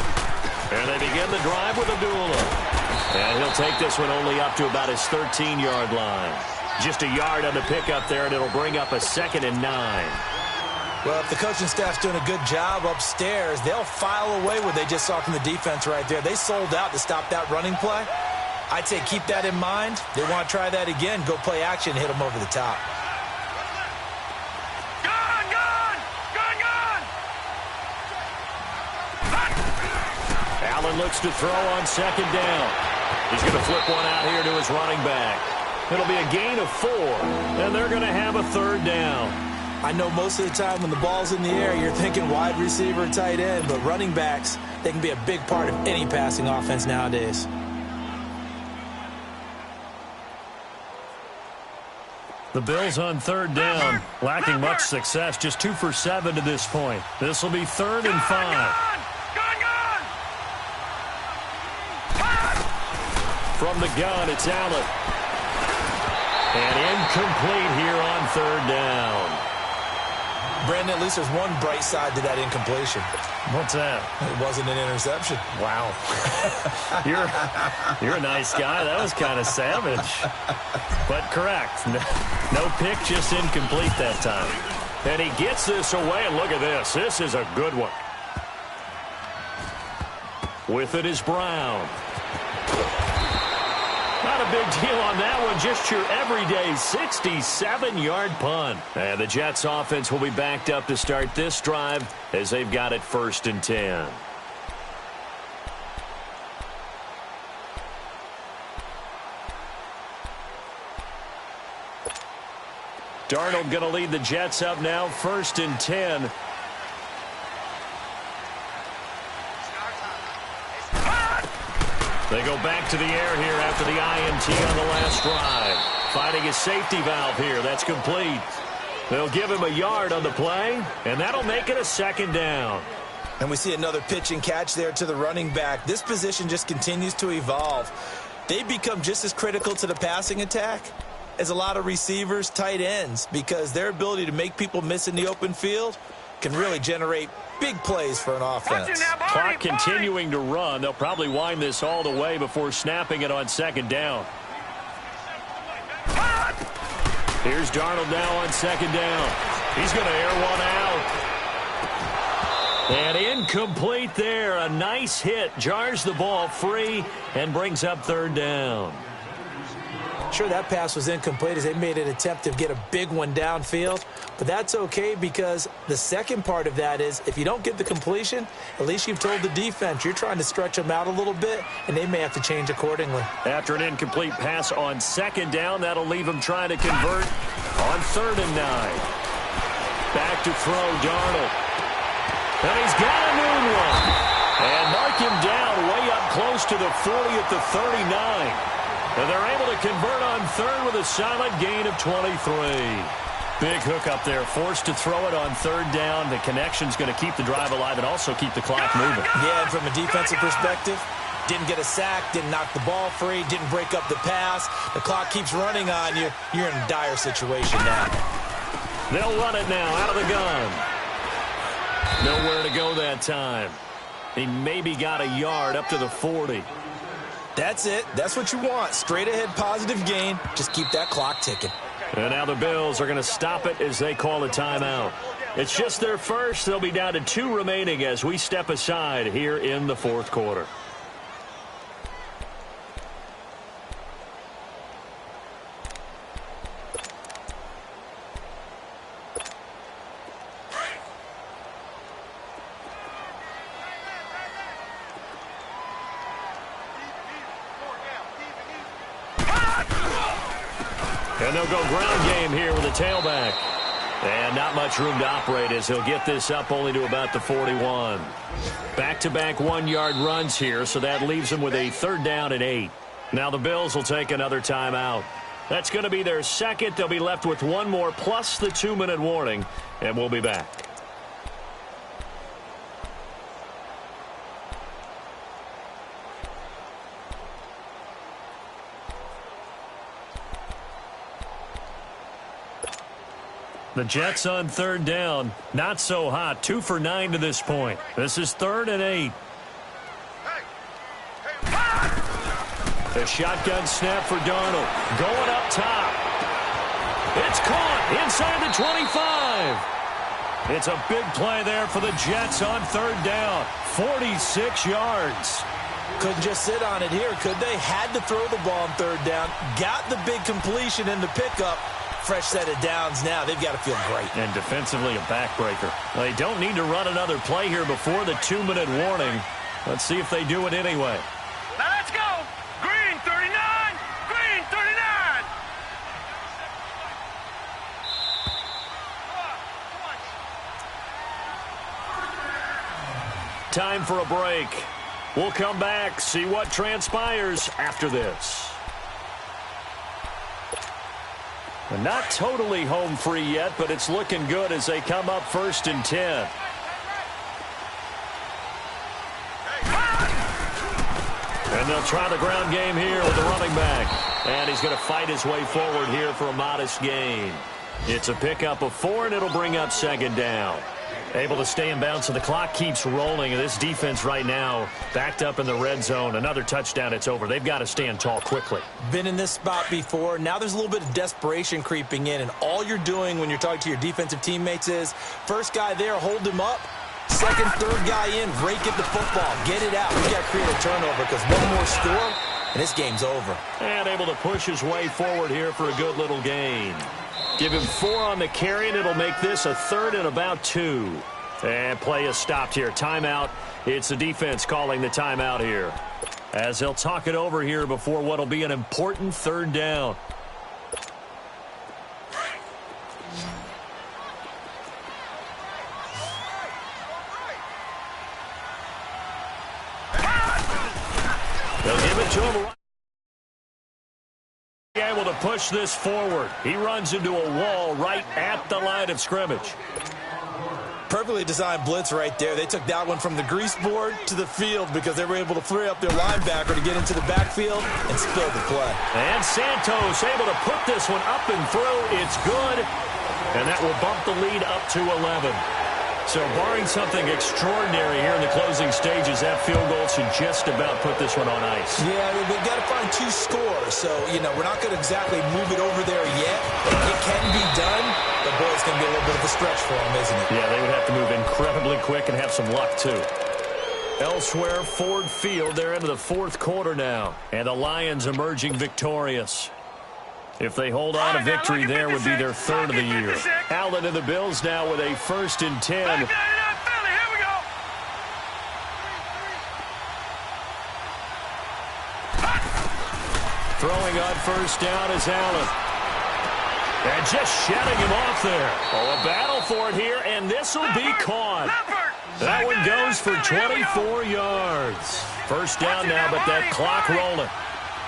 And they begin the drive with a duel. And he'll take this one only up to about his 13-yard line. Just a yard on the pickup there, and it'll bring up a 2nd and 9. Well, if the coaching staff's doing a good job upstairs, they'll file away what they just saw from the defense right there. They sold out to stop that running play. I'd say keep that in mind. They want to try that again. Go play action, hit them over the top. Allen looks to throw on 2nd down. He's going to flip one out here to his running back. It'll be a gain of 4, and they're going to have a 3rd down. I know most of the time when the ball's in the air, you're thinking wide receiver, tight end, but running backs, they can be a big part of any passing offense nowadays. The Bills on third down, lacking much success, just 2 for 7 to this point. This will be 3rd and 5. From the gun, it's Allen. And incomplete here on 3rd down. Brandon, at least there's one bright side to that incompletion. What's that? It wasn't an interception. Wow. You're a nice guy. That was kind of savage. But correct. No pick, just incomplete that time. And he gets this away, and look at this. This is a good one. With it is Brown. Not a big deal on that one. Just your everyday 67-yard punt. And the Jets offense will be backed up to start this drive as they've got it 1st and 10. Darnold going to lead the Jets up now, 1st and 10. They go back to the air here after the INT on the last drive. Finding a safety valve here. That's complete. They'll give him a yard on the play, and that'll make it a 2nd down. And we see another pitch and catch there to the running back. This position just continues to evolve. They become just as critical to the passing attack as a lot of receivers, tight ends, because their ability to make people miss in the open field can really generate big plays for an offense. Clock continuing to run. They'll probably wind this all the way before snapping it on 2nd down. Here's Darnold now on 2nd down. He's going to air one out. And incomplete there. A nice hit. Jars the ball free and brings up 3rd down. Sure, that pass was incomplete as they made an attempt to get a big one downfield, but that's okay because the second part of that is if you don't get the completion, at least you've told the defense you're trying to stretch them out a little bit, and they may have to change accordingly. After an incomplete pass on 2nd down, that'll leave them trying to convert on 3rd and 9. Back to throw, Darnold. And he's got a new one. And mark him down way up close to the 40 at the 39. And they're able to convert on 3rd with a solid gain of 23. Big hook up there, forced to throw it on 3rd down. The connection's going to keep the drive alive and also keep the clock moving. Yeah, and from a defensive perspective, didn't get a sack, didn't knock the ball free, didn't break up the pass. The clock keeps running on you. You're in a dire situation now. They'll run it now out of the gun. Nowhere to go that time. He maybe got a yard up to the 40. That's it. That's what you want. Straight ahead positive gain. Just keep that clock ticking. And now the Bills are going to stop it as they call a timeout. It's just their first. They'll be down to 2 remaining as we step aside here in the 4th quarter. And they'll go ground game here with a tailback. And not much room to operate as he'll get this up only to about the 41. Back-to-back 1-yard runs here, so that leaves them with a 3rd down and 8. Now the Bills will take another timeout. That's going to be their 2nd. They'll be left with 1 more plus the 2-minute warning, and we'll be back. The Jets on 3rd down. Not so hot. 2 for 9 to this point. This is 3rd and 8. The shotgun snap for Darnold. Going up top. It's caught inside the 25. It's a big play there for the Jets on 3rd down. 46 yards. Couldn't just sit on it here, could they? Had to throw the ball on 3rd down. Got the big completion in the pickup. Fresh set of downs now. They've got to feel great. And defensively a backbreaker. They don't need to run another play here before the 2-minute warning. Let's see if they do it anyway. Now let's go. Green 39. Green 39. time for a break. We'll come back, see what transpires after this. They're not totally home free yet, but it's looking good as they come up 1st and 10. And they'll try the ground game here with the running back. And he's going to fight his way forward here for a modest gain. It's a pickup of 4, and it'll bring up 2nd down. Able to stay in bounds, so the clock keeps rolling. And this defense right now backed up in the red zone. Another touchdown, it's over. They've got to stand tall quickly. Been in this spot before. Now there's a little bit of desperation creeping in. And all you're doing when you're talking to your defensive teammates is, first guy there, hold him up. Second, third guy in, rake at the football. Get it out. We've got to create a turnover because one more score, and this game's over. And able to push his way forward here for a good little gain. Give him 4 on the carry, and it'll make this a 3rd and about 2. And play is stopped here. Timeout. It's the defense calling the timeout here, as they'll talk it over here before what'll be an important 3rd down. They'll give it to him. Able to push this forward. He runs into a wall right at the line of scrimmage. Perfectly designed blitz right there. They took that one from the grease board to the field because they were able to free up their linebacker to get into the backfield and spill the play. And Santos able to put this one up and through. It's good. And that will bump the lead up to 11. So barring something extraordinary here in the closing stages, that field goal should just about put this one on ice. Yeah, they've got to find 2 scores. So, we're not going to exactly move it over there yet. It can be done, but boy, it's going to be a little bit of a stretch for them, isn't it? Yeah, they would have to move incredibly quick and have some luck, too. Elsewhere, Ford Field, they're into the 4th quarter now. And the Lions emerging victorious. If they hold on, a victory there would be their 3rd of the year. Allen and the Bills now with a 1st and 10. Throwing on 1st down is Allen. And just shutting him off there. Oh, a battle for it here, and this will be caught. That one goes for 24 yards. 1st down now, but that clock rolling.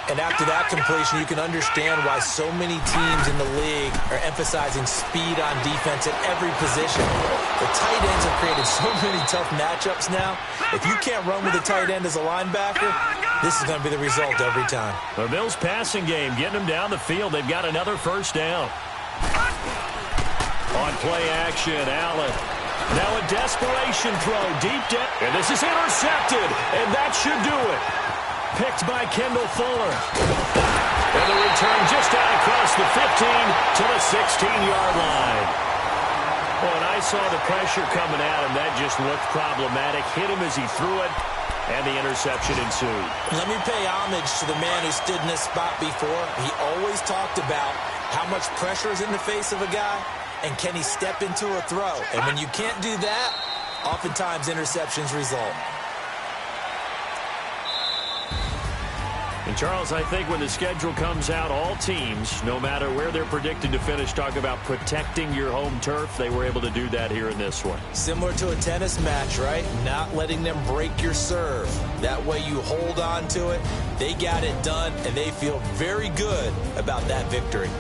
And after that completion, you can understand why so many teams in the league are emphasizing speed on defense at every position. The tight ends have created so many tough matchups now. If you can't run with a tight end as a linebacker, this is going to be the result every time. The Bills passing game, getting them down the field. They've got another 1st down. On play action, Allen. Now a desperation throw deep down. And this is intercepted, and that should do it. Picked by Kendall Fuller. And the return just out across the 15 to the 16-yard line. Oh, and I saw the pressure coming at him. That just looked problematic. Hit him as he threw it, and the interception ensued. Let me pay homage to the man who stood in this spot before. He always talked about how much pressure is in the face of a guy, and can he step into a throw. And when you can't do that, oftentimes interceptions result. And, Charles, I think when the schedule comes out, all teams, no matter where they're predicted to finish, talk about protecting your home turf. They were able to do that here in this one. Similar to a tennis match, right? Not letting them break your serve. That way you hold on to it. They got it done, and they feel very good about that victory.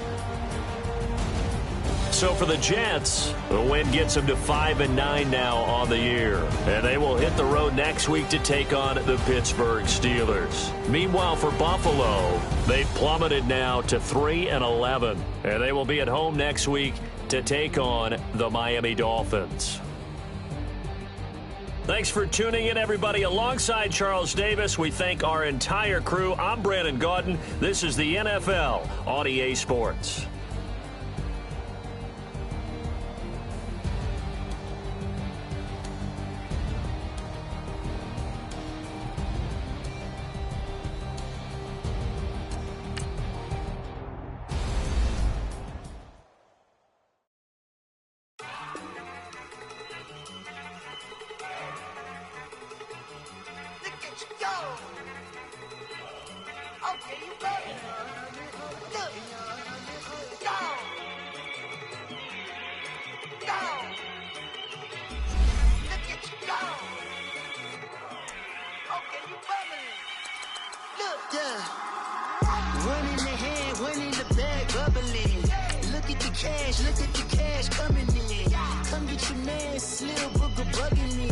So for the Jets, the win gets them to 5-9 now on the year. And they will hit the road next week to take on the Pittsburgh Steelers. Meanwhile, for Buffalo, they've plummeted now to 3-11. And they will be at home next week to take on the Miami Dolphins. Thanks for tuning in, everybody. Alongside Charles Davis, we thank our entire crew. I'm Brandon Gaudin. This is the NFL on EA Sports. Yeah. One in the hand, one in the bag, bubbling. Look at the cash coming in. Come get your man, Slim Booker bugging me.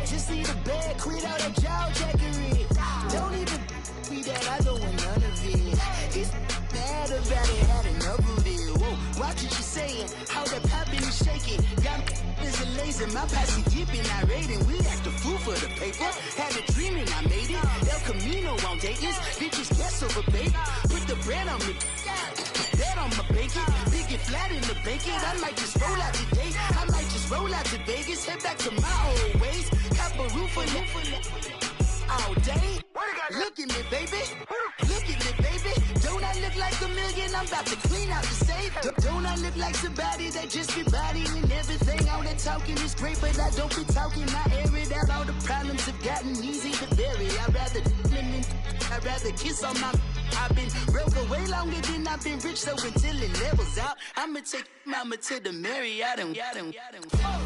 Just need a bag, quit all that jaw jackery. Don't even be that, I don't want none of it. It's bad about it, had enough of it. Whoa, watch what you saying, how that poppin' and shaking. Got me as a laser, my posse dipping, I raiding. We act a fool for the paper. Had a dream and I made it. El Camino on Dayton's, bitches guess over baby. Put the bread on me, bet on my bacon. Big and flat in the bacon. I might just roll out today. I might just roll out to Vegas. Head back to my old ways. Cop a roof for all day. Look at me, baby. Look at me, baby. Don't I look like a million? I'm about to clean out the safe. Don't I look like somebody that just be bodying everything? All that talking is great, but I don't be talking. I air it out. All the problems have gotten easy to bury. I'd rather kiss on my. I've been broke for way longer than I've been rich, so until it levels out, I'ma take mama to the Marriott and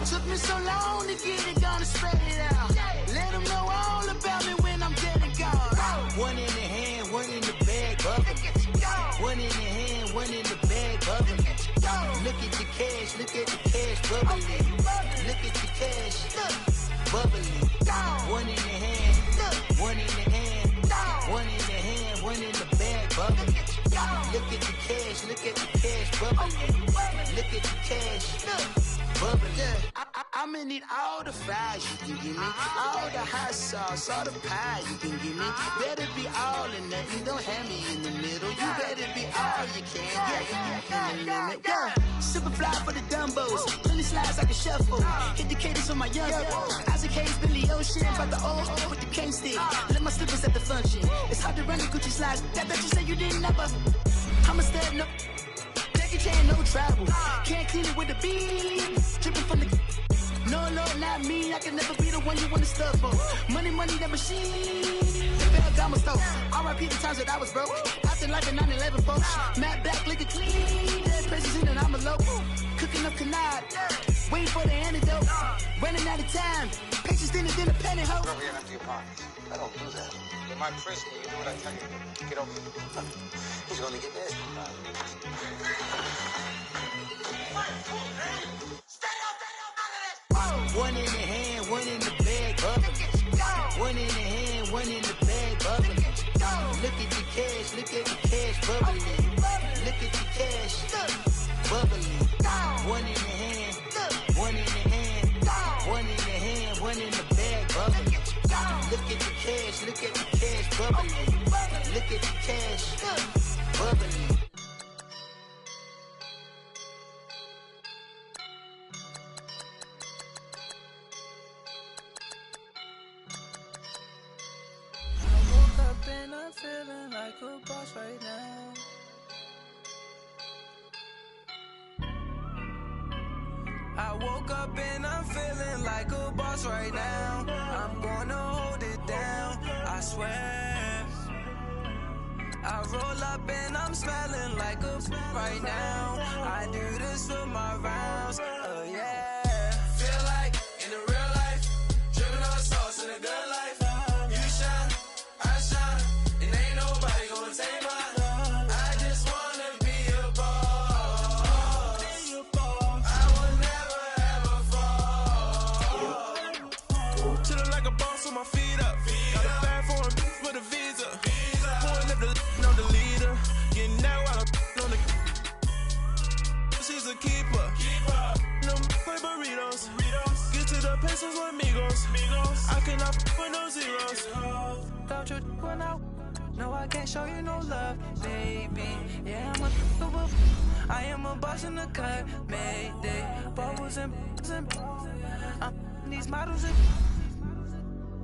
took me so long to get it, gonna spread it out. Let them know all about me when I'm dead and gone. One in the hand, one in the bag, bubbling. One in the hand, one in the bag, bubbling. Look at the cash, bubbling. Look at the cash, bubbling. One in the hand, one in the hand. One in the hand, one in the bag, bubbling. Look at the cash, bubbling. Look at the cash, bubbling. I'ma need all the fries you can give me, all the hot sauce, all the pie you can give me. Better be all or nothing, don't have me in the middle. You better be all you can, yeah. Super fly for the Dumbos, plenty slides like a shuffle. Hit the cadence on my young Isaac Hayes, Billy Ocean, about the old with the cane stick. Let my slippers at the function. It's hard to run the Gucci slides. That you say you didn't never. I'm a stud, no. Jackie Chan, no travel. Can't clean it with the beam. Dripping from the. No, Lord, not me. I can never be the one you want to stuff for. Money, that machine. The Ferragamo store. R.I.P. the times that I was broke. After life in 9/11, folks. Matte black, liquor clean. Dead presses in and I'm a local. Cooking up canard. Waiting for the antidote. Running out of time. Patience thinner than a penny hoe. Over here and empty your pockets. I don't do that. In my prison, you do what I tell you to. Get over here. He's gonna get this. One in the hand, one in the bag, bubbling. One in the hand, one in the bag, bubbling. Look at the cash, bubbling. Look at the cash, bubbling. One in the hand, one in the hand, one in the hand, one in the bag, bubbling. Look at the cash, bubbling. Look at the cash, bubbling. And I'm feeling like a boss right now. I woke up and I'm feeling like a boss right now. I'm gonna hold it down, I swear. I roll up and I'm smelling like a right now. I do this for my rounds, yeah. Feel like in the real life, dripping on sauce in a good life. Pesos or amigos. I cannot with no zeros. Don't you when no, I can't show you no love, baby. Yeah, I am a boss in the cut, Mayday. Bubbles and these models and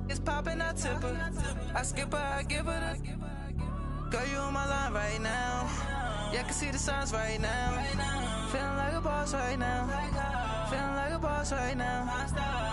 it's popping, I tip her. I skip her, I give her the. Girl, you on my line right now. Yeah, I can see the signs right now. Feeling like a boss right now. Feeling like a boss right now.